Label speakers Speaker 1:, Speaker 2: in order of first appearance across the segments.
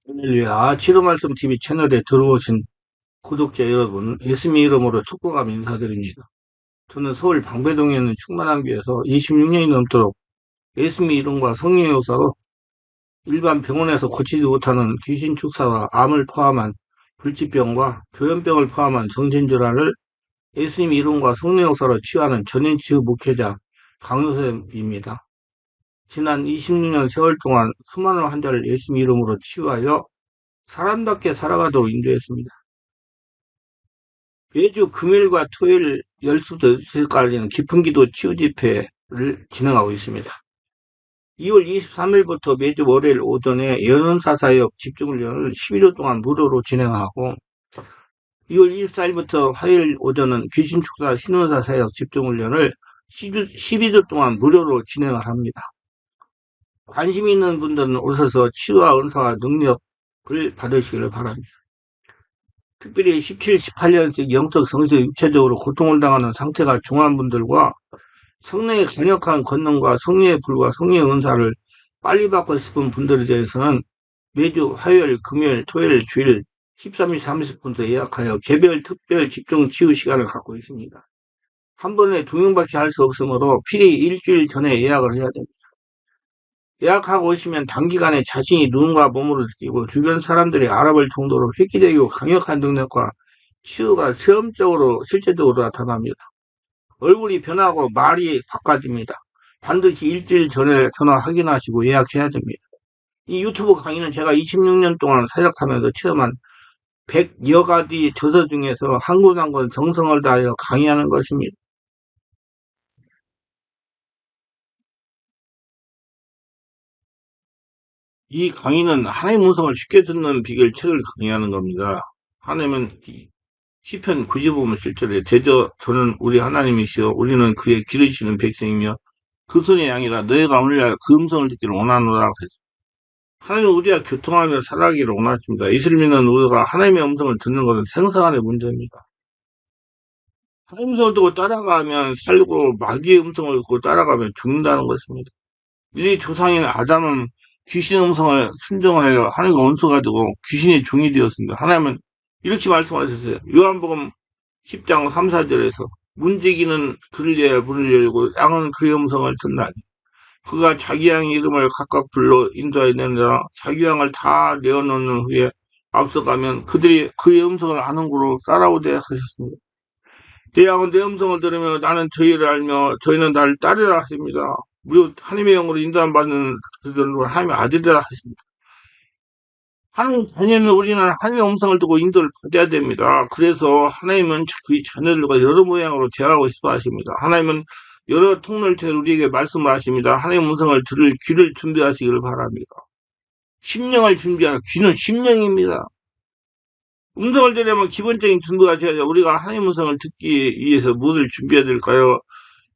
Speaker 1: 할렐루야. 치료 말씀 TV 채널에 들어오신 구독자 여러분, 예수님 이름으로 축복하며 인사드립니다. 저는 서울 방배동에 있는 충만한 교회에서 26년이 넘도록 예수님 이름과 성령의 역사로 일반 병원에서 고치지 못하는 귀신 축사와 암을 포함한 불치병과 조현병을 포함한 정신질환을 예수님 이름과 성령의 역사로 치유하는 전인치유 목회자 강요셉입니다. 지난 26년 세월 동안 수많은 환자를 예수님 이름으로 치유하여 사람답게 살아가도록 인도했습니다. 매주 금요일과 토요일 12시까지는 깊은기도 치유집회를 진행하고 있습니다. 2월 23일부터 매주 월요일 오전에 연은사사역 집중훈련을 11일 동안 무료로 진행하고 2월 24일부터 화요일 오전은 귀신축사 신원사사역 집중훈련을 12주 동안 무료로 진행을 합니다. 관심 있는 분들은 오셔서 치유와 은사와 능력을 받으시기를 바랍니다. 특별히 17, 18년씩 영적, 성적, 육체적으로 고통을 당하는 상태가 중한 분들과 성령의 강력한 권능과 성령의 불과 성령의 은사를 빨리 받고 싶은 분들에 대해서는 매주 화요일, 금요일, 토요일, 주일 13시 30분부터 예약하여 개별 특별 집중 치유 시간을 갖고 있습니다. 한 번에 2명밖에 할 수 없으므로 필히 일주일 전에 예약을 해야 됩니다. 예약하고 오시면 단기간에 자신이 눈과 몸으로 느끼고 주변 사람들이 알아볼 정도로 획기적이고 강력한 능력과 치유가 체험적으로 실제적으로 나타납니다. 얼굴이 변하고 말이 바꿔집니다. 반드시 일주일 전에 전화 확인하시고 예약해야 됩니다. 이 유튜브 강의는 제가 26년 동안 사역하면서 체험한 100여 가지 저서 중에서 한 권 한 권 정성을 다하여 강의하는 것입니다. 이 강의는 하나님의 음성을 쉽게 듣는 비결 책을 강의하는 겁니다. 하나님은 시편 95편 7절에 대저 저는 우리 하나님이시여 우리는 그의 기르시는 백성이며 그 손의 양이라 너희가 오늘 그 음성을 듣기를 원하노라 그랬습니다. 하나님은 우리가 교통하며 살아가기를 원하십니다. 이슬 믿는 우리가 하나님의 음성을 듣는 것은 생사간의 문제입니다. 하나님의 음성을 듣고 따라가면 살고 마귀의 음성을 듣고 따라가면 죽는다는 것입니다. 우리 조상인 아담은 귀신의 음성을 순종하여 하나님과 원수가 되고 귀신의 종이 되었습니다. 하나님은 이렇게 말씀하셨어요. 요한복음 10장 3, 4절에서 문지기는 그를 위하여 문을 열고 양은 그의 음성을 듣나니 그가 자기 양 이름을 각각 불러 인도하여 내느라 자기 양을 다 내어놓는 후에 앞서가면 그들이 그의 음성을 아는 곳으로 따라오되 하셨습니다. 내 양은 내 음성을 들으며 나는 저희를 알며 저희는 나를 따르라 하십니다. 무릇 하나님의 영으로 인도함받는 그들은 하나님의 아들이라 하십니다. 하나님 자녀는 우리는 하나님의 음성을 듣고 인도를 받아야 됩니다. 그래서 하나님은 그의 자녀들과 여러 모양으로 대화하고 싶어 하십니다. 하나님은 여러 통로를 통해 우리에게 말씀을 하십니다. 하나님의 음성을 들을 귀를 준비하시기를 바랍니다. 심령을 준비하라. 귀는 심령입니다. 음성을 들으려면 기본적인 준비가 되어야 우리가 하나님의 음성을 듣기 위해서 무엇을 준비해야 될까요?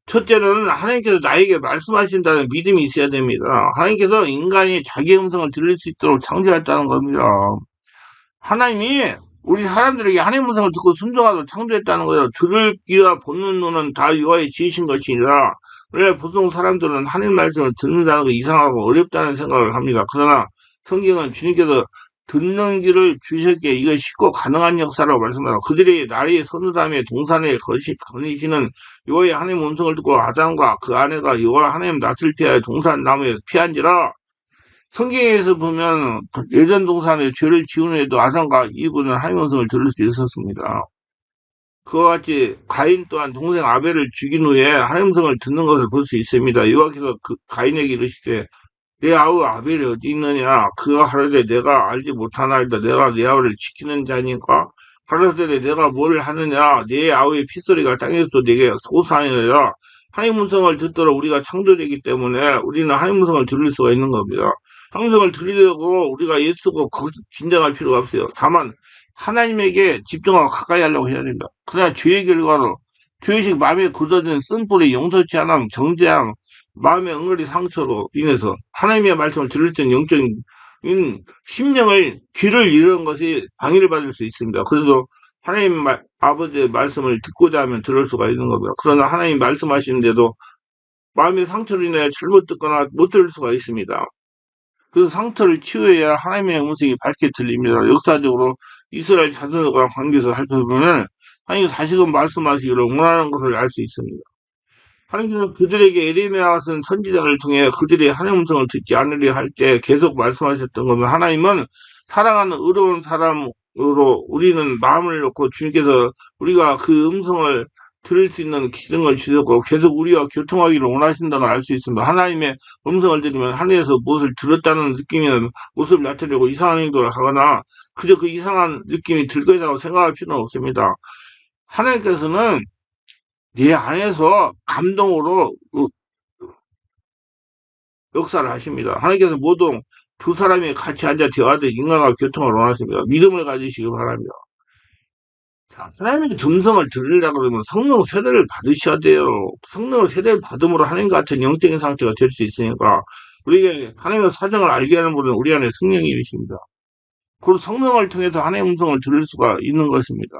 Speaker 1: 첫째는 하나님께서 나에게 말씀하신다는 믿음이 있어야 됩니다. 하나님께서 인간이 자기의 음성을 들을 수 있도록 창조했다는 겁니다. 하나님이 우리 사람들에게 하나님의 음성을 듣고 순종하도록 창조했다는 거예요. 들을 귀와 보는 눈은 다 여호와의 지으신 것이니라. 원래 보통 사람들은 하나님 말씀을 듣는다는 거 이상하고 어렵다는 생각을 합니다. 그러나 성경은 주님께서 듣는 귀를 주셨기에 이거 쉽고 가능한 역사라고 말씀하고 그들이 나리의 서누담의 동산에 거니시는 여호와의 하나님의 음성을 듣고 아담과 그 아내가 여호와 하나님 낯을 피하여 동산 나무에 피한지라. 성경에서 보면 예전 동산에 죄를 지은 후에도 아담과 이브는 하나님의 음성을 들을 수 있었습니다. 그와 같이 가인 또한 동생 아벨을 죽인 후에 하나님의 음성을 듣는 것을 볼 수 있습니다. 여호와께서 그 가인에게 이르시되 내 아우 아벨이 어디 있느냐? 그가 하려되 내가 알지 못하나이다. 내가 내 아우를 지키는 자니까. 하려되 내가 뭘 하느냐? 내 아우의 핏소리가 땅에서 내게 솟아나니라. 하나님 음성을 듣도록 우리가 창조되기 때문에 우리는 하나님 음성을 들을 수가 있는 겁니다. 하나님 음성을 들으려고 우리가 애쓰고 긴장할 필요가 없어요. 다만 하나님에게 집중하고 가까이 하려고 해야 됩니다. 그러나 죄의 결과로 죄의식 마음에 굳어진 쓴뿌리 용서치 않음 정죄함 마음의 엉거리 상처로 인해서 하나님의 말씀을 들을 때는 영적인 심령을 귀를 잃은 것이 방해를 받을 수 있습니다. 그래서 하나님 아버지의 말씀을 듣고자 하면 들을 수가 있는 겁니다. 그러나 하나님 말씀하시는데도 마음의 상처로 인해 잘못 듣거나 못 들을 수가 있습니다. 그 상처를 치유해야 하나님의 음성이 밝게 들립니다. 역사적으로 이스라엘 자손과 관계에서 살펴보면 하나님 다시금 말씀하시기를 원하는 것을 알 수 있습니다. 하나님께서 그들에게 에레미야와 같은 선지자를 통해 그들이 하나님 음성을 듣지 않으려 할 때 계속 말씀하셨던 거면 하나님은 사랑하는 의로운 사람으로 우리는 마음을 놓고 주님께서 우리가 그 음성을 들을 수 있는 기능을 주셨고 계속 우리와 교통하기를 원하신다는 걸 알 수 있습니다. 하나님의 음성을 들으면 하늘에서 무엇을 들었다는 느낌이는 모습을 나타내고 이상한 행동을 하거나 그저 그 이상한 느낌이 들 거라고 생각할 필요는 없습니다. 하나님께서는 내 안에서 감동으로 역사를 하십니다. 하나님께서 모두 두 사람이 같이 앉아 대화하듯 인간과 교통을 원하십니다. 믿음을 가지시기 바랍니다. 자, 하나님의 음성을 들으려고 그러면 성령 세례를 받으셔야 돼요. 성령 세례를 받음으로 하나님 같은 영적인 상태가 될 수 있으니까 우리에게 하나님의 사정을 알게 하는 분은 우리 안에 성령이 계십니다. 그리고 성령을 통해서 하나님의 음성을 들을 수가 있는 것입니다.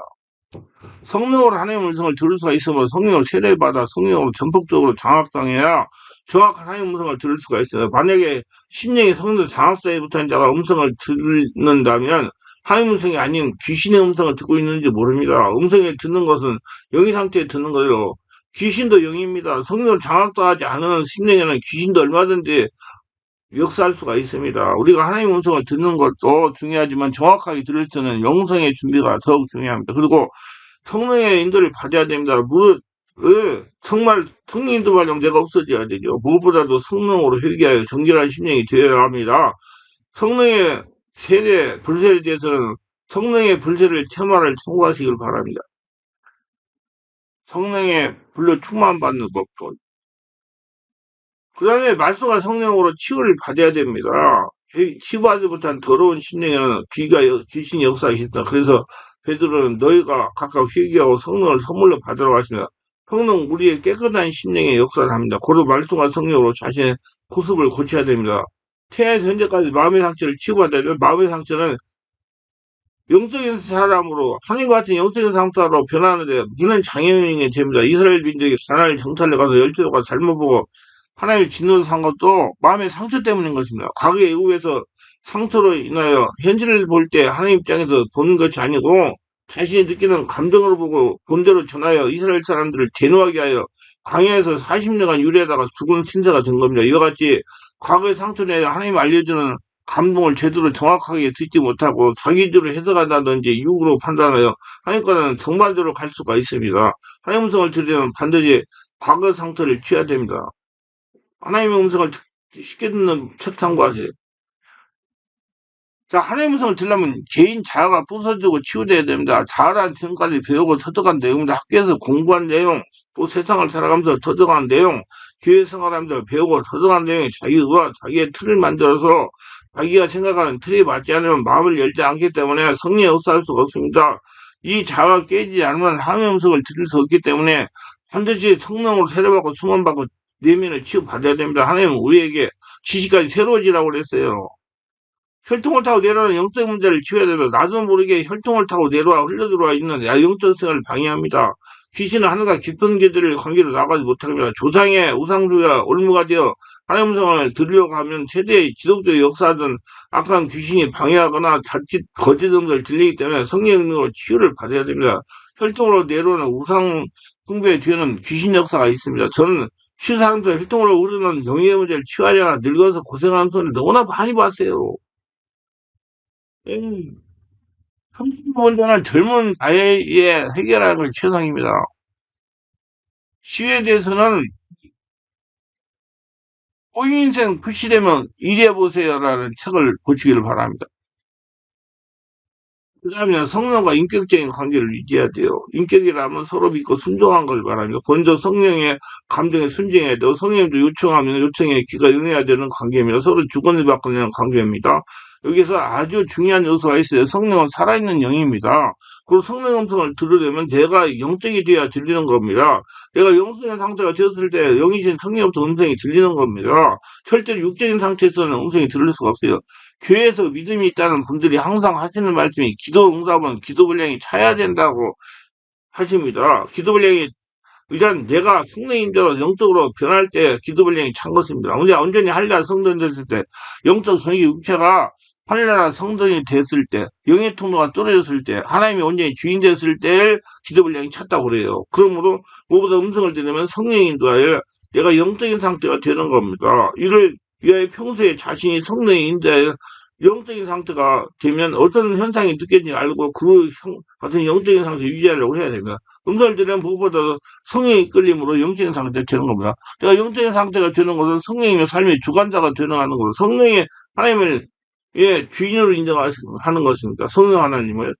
Speaker 1: 성령으로 하나님의 음성을 들을 수가 있으면 성령을 세례받아 성령으로 전폭적으로 장악당해야 정확한 하나님의 음성을 들을 수가 있어요. 만약에 신령이 성령 장악사에 붙은 자가 음성을 듣는다면 하나님의 음성이 아닌 귀신의 음성을 듣고 있는지 모릅니다. 음성을 듣는 것은 영의 상태에 듣는 거예요. 귀신도 영입니다. 성령을 장악당하지 않은 신령에는 귀신도 얼마든지 역사할 수가 있습니다. 우리가 하나님의 음성을 듣는 것도 중요하지만 정확하게 들을 때는 영성의 준비가 더욱 중요합니다. 그리고 성령의 인도를 받아야 됩니다. 정말 성령 인도만 영제가 없어져야 되죠. 무엇보다도 성령으로 회개하여 정결한 심령이 되어야 합니다. 성령의 세례, 불세에 대해서는 성령의 불세를 체험하를 청구하시길 바랍니다. 성령의 불로 충만받는 법도. 그 다음에 말씀과 성령으로 치유를 받아야 됩니다. 치유하지 못한 더러운 심령에는 귀신이 역사하기 있다. 그래서 베드로는 너희가 각각 회개하고 성령을 선물로 받으라고 하십니다. 성령 우리의 깨끗한 심령의 역사를 합니다. 고로 말씀과 성령으로 자신의 모습을 고쳐야 됩니다. 태어나서 현재까지 마음의 상처를 치유받아야 돼요. 마음의 상처는 영적인 사람으로 하나님과 같은 영적인 상태로 변하는데 이는 장애인이 됩니다. 이스라엘 민족이 가나안을 정탈해 가서 열조가 잘못 보고 하나님의 진노를 산 것도 마음의 상처 때문인 것입니다. 과거 애국에서 상처로 인하여 현실을 볼 때 하나님 입장에서 보는 것이 아니고 자신이 느끼는 감정으로 보고 본대로 전하여 이스라엘 사람들을 제노하게 하여 광야에서 40년간 유래하다가 죽은 신세가 된 겁니다. 이와 같이 과거의 상처로 인하여 하나님이 알려주는 감동을 제대로 정확하게 듣지 못하고 자기대로 해석한다든지 육으로 판단하여 하나님과는 정반대로 갈 수가 있습니다. 하나님 음성을 들으려면 반드시 과거 상처를 취해야 됩니다. 하나님의 음성을 쉽게 듣는 책 참고하세요. 자, 하나님의 음성을 들으려면 개인 자아가 부서지고 치유돼야 됩니다. 자아란 지금까지 배우고 터득한 내용입니다. 학교에서 공부한 내용, 또 세상을 살아가면서 터득한 내용, 교회 생활하면서 배우고 터득한 내용이 자기가 자기의 틀을 만들어서 자기가 생각하는 틀에 맞지 않으면 마음을 열지 않기 때문에 성령에 흡수할 수가 없습니다. 이 자아가 깨지지 않으면 하나님의 음성을 들을 수 없기 때문에 반드시 성령으로 세례받고 수문받고 내면을 치유받아야 됩니다. 하나님은 우리에게 지식까지 새로워지라고 그랬어요. 혈통을 타고 내려오는 영적 문제를 치워야 되면 나도 모르게 혈통을 타고 내려와 흘러들어와 있는 영적 생활을 방해합니다. 귀신은 하늘과 깊은 개들을 관계로 나가지 못합니다. 조상의 우상주의와 올무가 되어 하나님 음성을 들으려고 하면 세대의 지속적 역사든 악한 귀신이 방해하거나 자칫 거짓 음성을 들리기 때문에 성령의 능력으로 치유를 받아야 됩니다. 혈통으로 내려오는 우상 숭배의 뒤에는 귀신 역사가 있습니다. 저는 시사람들 혈통으로 우르는 영의 문제를 치유하려나 늙어서 고생하는 소리를 너무나 많이 봤어요. 30번째는 젊은 나이에 해결하는 걸 최상입니다. 시에 대해서는 꼬인 인생 푸시되면 일해보세요라는 책을 고치기를 바랍니다. 그 다음에 성령과 인격적인 관계를 유지해야 돼요. 인격이라면 서로 믿고 순종한 걸 말합니다. 먼저 성령의 감정에 순종해야 되고 성령도 요청하면 요청에 귀가 응해야 되는 관계입니다. 서로 주권을 받고 있는 관계입니다. 여기서 아주 중요한 요소가 있어요. 성령은 살아있는 영입니다. 그리고 성령 음성을 들으려면 내가 영적이 되어야 들리는 겁니다. 내가 영성의 상태가 되었을 때 영이신 성령부터 음성이 들리는 겁니다. 절대로 육적인 상태에서는 음성이 들릴 수가 없어요. 교회에서 믿음이 있다는 분들이 항상 하시는 말씀이 기도 응답은 기도 분량이 차야 된다고 하십니다. 기도 분량이 일단 내가 성령님대로 영적으로 변할 때 기도불량이 찬 것입니다. 언제 온전히 한나라 성전이 됐을 때 영적 성의 육체가 한나라 성전이 됐을 때 영의 통로가 뚫어졌을 때 하나님이 온전히 주인 됐을 때 기도불량이 찼다고 그래요. 그러므로 무엇보다 음성을 들으면 성령의 인도하여 내가 영적인 상태가 되는 겁니다. 이를 위하여 평소에 자신이 성령의 인도하여 영적인 상태가 되면 어떤 현상이 느껴지는지 알고 그 같은 영적인 상태 유지하려고 해야 됩니다. 음성을 들으면 무엇보다 성령의 끌림으로 영적인 상태가 되는 겁니다. 내가 영적인 상태가 되는 것은 성령의 삶의 주관자가 되는 하는 것으로 성령의 하나님을 주인으로 인정하는 것입니다. 성령 하나님을.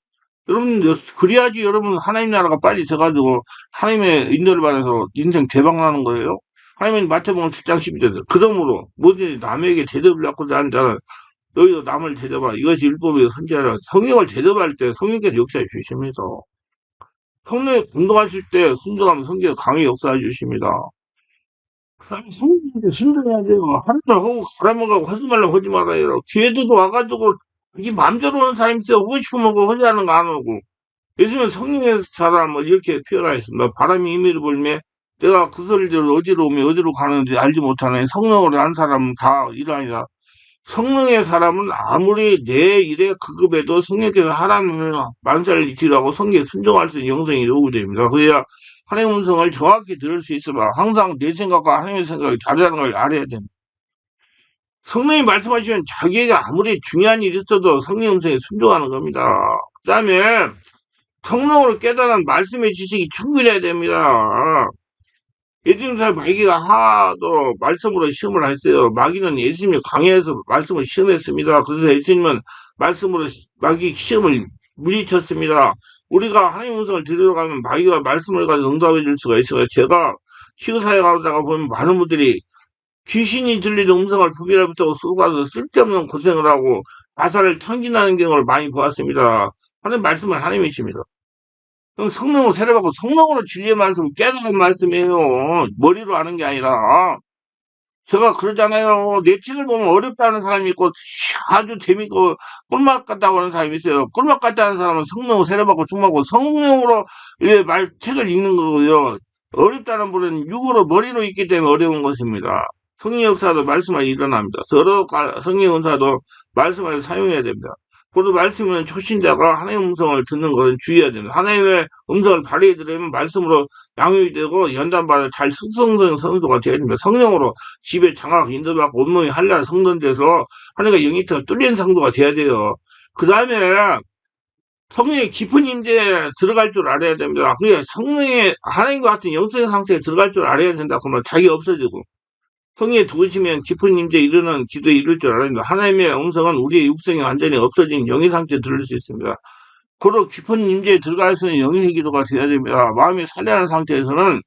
Speaker 1: 여러분, 그래야지 여러분 하나님 나라가 빨리 돼가지고 하나님의 인도를 받아서 인생 대박 나는 거예요. 하나님은 마태복음 7장 12절 그러므로 모든 남에게 대접을 받고자 하는 자는 너희도 남을 대접하 이것이 율법이요 선지자라 성령을 대접할 때 성령께서 역사해 주십니다. 성령에 공동하실 때 순종하면 성령이 강히 역사해 주십니다. 성령한테 순종해야 돼요. 하는 말 하고 가라먹고 하지 말라고 하지 말아요. 기회도 와가지고 이게 마음대로 오는 사람이 있어요. 하고 싶으면 하고 하지 않는 거 안 하고. 요즘은 성령의 사람을 이렇게 표현하였습니다. 바람이 임의를 불매 내가 그 소리를 들어 어디로 오면 어디로 가는지 알지 못하는 성령으로 한 사람은 다 이러하니라. 성령의 사람은 아무리 내 일에 급급해도 성령께서 하라는 만사를 지키라고 성경에 순종할 수 있는 영성이 요구됩니다. 그래야 하나님의 음성을 정확히 들을 수 있으라. 항상 내 생각과 하나님의 생각이 다르다는 걸 알아야 됩니다. 성령이 말씀하시면 자기에게 아무리 중요한 일이 있어도 성령 음성에 순종하는 겁니다. 그 다음에 성령으로 깨달은 말씀의 지식이 충분해야 됩니다. 예수님사 마귀가 하도 말씀으로 시험을 했어요. 마귀는 예수님이 광야에서 말씀을 시험했습니다. 그래서 예수님은 말씀으로 마귀 시험을 물리쳤습니다. 우리가 하나님 음성을 들으러가면 마귀가 말씀을 가지고 응답해 줄 수가 있어요. 제가 시의사에 가다가 보면 많은 분들이 귀신이 들리는 음성을 부비라부터 쓰고 가서 쓸데없는 고생을 하고 아사를 탕진하는 경우를 많이 보았습니다. 하나님 말씀은 하나님이십니다. 그럼 성령으로 세례받고 성령으로 진리의 말씀을 깨달은 말씀이에요. 머리로 아는 게 아니라. 제가 그러잖아요. 내 책을 보면 어렵다는 사람이 있고 아주 재밌고 꿀맛 같다고 하는 사람이 있어요. 꿀맛 같다는 사람은 성령으로 세례받고 충만하고 성령으로 책을 읽는 거고요. 어렵다는 분은 육으로 머리로 있기 때문에 어려운 것입니다. 성령 역사도 말씀을 일어납니다. 서로 성령 은사도 말씀을 사용해야 됩니다. 그래도 말씀은 초신자가 하나님의 음성을 듣는 것은 주의해야 됩니다. 하나님의 음성을 발휘해 들으면 말씀으로 양육이 되고 연단받아 잘 숙성된 성도가 되어야 됩니다. 성령으로 집에 장악 인도받고 온몸이 한란 성전돼서 하나님과 영이터 뚫린 성도가 되어야 돼요. 그 다음에 성령의 깊은 임재에 들어갈 줄 알아야 됩니다. 그게 성령의 하나님과 같은 영적인 상태에 들어갈 줄 알아야 된다. 그러면 자기 없어지고 성령에 두으시면 깊은 임재에 이르는 기도에 이를 줄 알아야 됩니다. 하나님의 음성은 우리의 육성이 완전히 없어진 영의 상태에 들을 수 있습니다. 그로 깊은 임재에 들어갈 수 있는 영의 기도가 되어야 됩니다. 마음이 살려는 상태에서는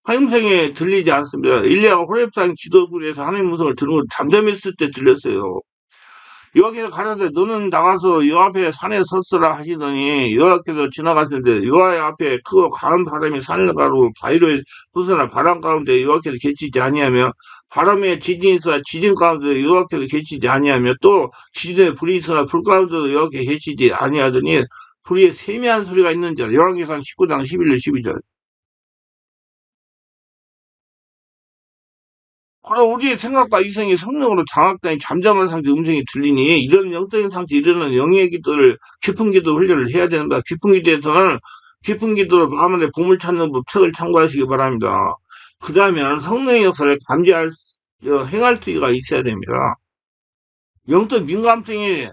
Speaker 1: 하임성에 들리지 않습니다. 일리야가 호렙산 기도굴에서 하나님 음성을 들은 걸 잠잠했을 때 들렸어요. 여호와께서 가라사대 너는 나가서 여호와 앞에 산에 섰으라 하시더니 여호와께서 지나가시는데 여호와의 앞에 크고 강한 바람이 산을 가르고 바위를 솟으나 바람 가운데 여호와께서 계시지 아니하며 바람에 지진이 있으나 지진 가운데 여호와께서 계시지 아니하며 또 지진에 불이 있으나 불 가운데도 여호와께서 계시지 아니하더니 불의 세미한 소리가 있는지라. 열왕기상 19장 11절 12절. 그럼 우리의 생각과 이성이 성령으로 장악된 잠잠한 상태 음성이 들리니 이런 영적인 상태에 이르는 영의 기도를 깊은 기도 훈련을 해야 된다. 깊은 기도에서는 깊은 기도로 마음 안에 보물 찾는 법 책을 참고하시기 바랍니다. 그 다음에 성령의 역사를 감지할 행할 수가 있어야 됩니다. 영적 민감성이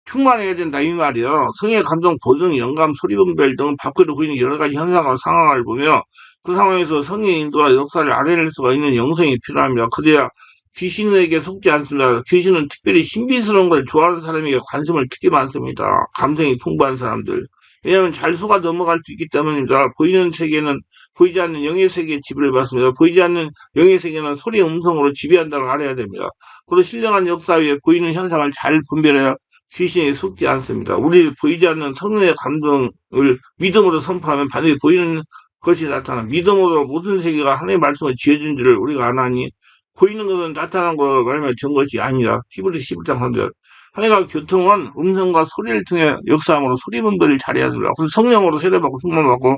Speaker 1: 충만해야 된다 이 말이요. 성의 감정, 보증, 영감, 소리 분별 등 밖으로 보이는 여러 가지 현상과 상황을 보며 그 상황에서 성의 인도와 역사를 알아낼 수가 있는 영성이 필요합니다. 그래야 귀신에게 속지 않습니다. 귀신은 특별히 신비스러운 걸 좋아하는 사람에게 관심을 특히 많습니다. 감성이 풍부한 사람들. 왜냐하면 잘 속아 넘어갈 수 있기 때문입니다. 보이는 세계는 보이지 않는 영의 세계에 지배를 받습니다. 보이지 않는 영의 세계는 소리 음성으로 지배한다고 알아야 됩니다. 그리고 신령한 역사 위에 보이는 현상을 잘 분별해야 귀신이 속지 않습니다. 우리 보이지 않는 성령의 감동을 믿음으로 선포하면 반드시 보이는 것이 나타나. 믿음으로 모든 세계가 하나님의 말씀을 지어준 줄을 우리가 아나니 보이는 것은 나타난 거 말하면 전 것이 아니라. 히브리서 11장 3절. 하나님과 교통은 음성과 소리를 통해 역사함으로 소리 분별을 잘해야 됩니다. 그래서 성령으로 세례받고 충만받고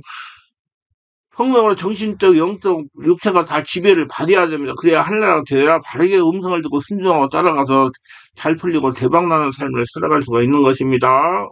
Speaker 1: 성령으로 정신적, 영적, 육체가 다 지배를 받아야 됩니다. 그래야 하늘나라가 돼야 바르게 음성을 듣고 순종하고 따라가서 잘 풀리고 대박나는 삶을 살아갈 수가 있는 것입니다.